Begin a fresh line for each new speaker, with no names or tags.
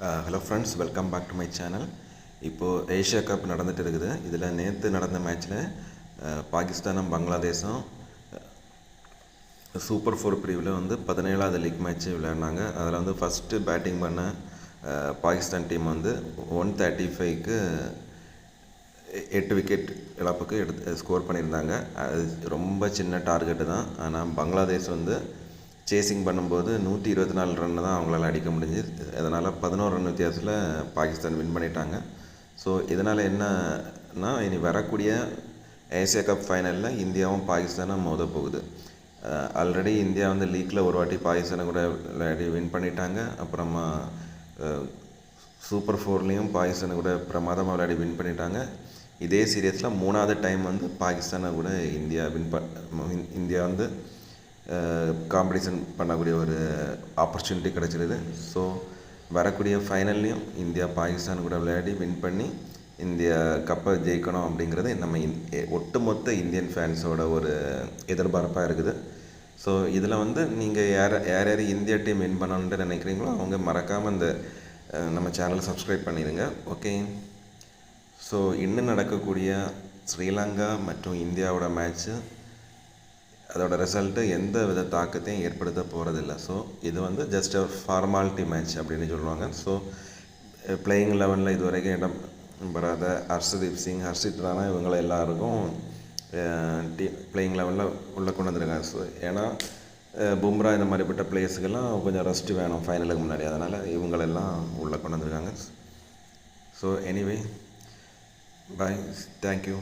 Hello friends, welcome back to my channel. இப்போது Asia cup நடந்துகிட்டு இருக்குது. இதில் நேற்று நடந்த மேட்ச்சில் பாகிஸ்தானும் பங்களாதேஷும் சூப்பர் 4 பிரிவில் வந்து 17வது லீக் மேட்ச்சு விளையாடினாங்க. அதில் வந்து ஃபஸ்ட்டு பேட்டிங் பண்ண பாகிஸ்தான் டீம் வந்து 135க்கு 8 விக்கெட் இழப்புக்கு ஸ்கோர் பண்ணியிருந்தாங்க. அது ரொம்ப சின்ன டார்கெட்டு தான். ஆனால் பங்களாதேஷ் வந்து சேசிங் பண்ணும்போது 124 ரன்னு தான் அவங்களால அடிக்க முடிஞ்சுது. அதனால் 11 ரன் வித்தியாசத்தில் பாகிஸ்தான் வின் பண்ணிட்டாங்க. ஸோ இதனால் என்னன்னா, இனி வரக்கூடிய ஏசியா கப் ஃபைனலில் இந்தியாவும் பாகிஸ்தானும் மோத போகுது. ஆல்ரெடி இந்தியா வந்து லீக்கில் ஒரு வாட்டி பாகிஸ்தானை கூட விளையாடி வின் பண்ணிட்டாங்க. அப்புறமா சூப்பர் 4லேயும் பாகிஸ்தானை கூட பிரமாதமாக விளையாடி வின் பண்ணிட்டாங்க. இதே சீரியஸில் 3வது டைம் வந்து பாகிஸ்தானை கூட இந்தியா வந்து காம்படிஷன் பண்ணக்கூடிய ஒரு ஆப்பர்ச்சுனிட்டி கிடச்சிருது. ஸோ வரக்கூடிய ஃபைனல்லையும் இந்தியா பாகிஸ்தான் கூட விளையாடி வின் பண்ணி இந்தியா கப்பை ஜெயிக்கணும் அப்படிங்கிறது நம்ம ஒட்டுமொத்த இந்தியன் ஃபேன்ஸோட ஒரு எதிர்பார்ப்பாக இருக்குது. ஸோ இதில் வந்து நீங்கள் யார் இந்தியா டீம் வின் பண்ணணுன்ட்டு நினைக்கிறீங்களோ அவங்க மறக்காமல் இந்த நம்ம சேனலை சப்ஸ்கிரைப் பண்ணிடுங்க. ஓகே. ஸோ இன்னும் நடக்கக்கூடிய ஸ்ரீலங்கா மற்றும் இந்தியாவோட மேட்ச்சு அதோட ரிசல்ட்டு எந்த வித தாக்கத்தையும் ஏற்படுத்த போகிறதில்ல. ஸோ இது வந்து ஜஸ்ட் ஒரு ஃபார்மாலிட்டி மேட்ச் அப்படின்னு சொல்லுவாங்க. ஸோ பிளேயிங் லெவனில் இது வரைக்கும் இடம் பெறாத ஹர்ஷதீப் சிங், ஹர்ஷித் ராணா இவங்களை எல்லாருக்கும் பிளேயிங் லெவலில் உள்ளே கொண்டு வந்துருக்காங்க. ஸோ ஏன்னா பும்ரா இந்த மாதிரிப்பட்ட பிளேயர்ஸுக்கெல்லாம் கொஞ்சம் ரெஸ்ட்டு வேணும் ஃபைனலுக்கு முன்னாடி. அதனால் இவங்களெல்லாம் உள்ளே கொண்டு வந்துருக்காங்க. ஸோ எனிவே, பாய், தேங்க்யூ.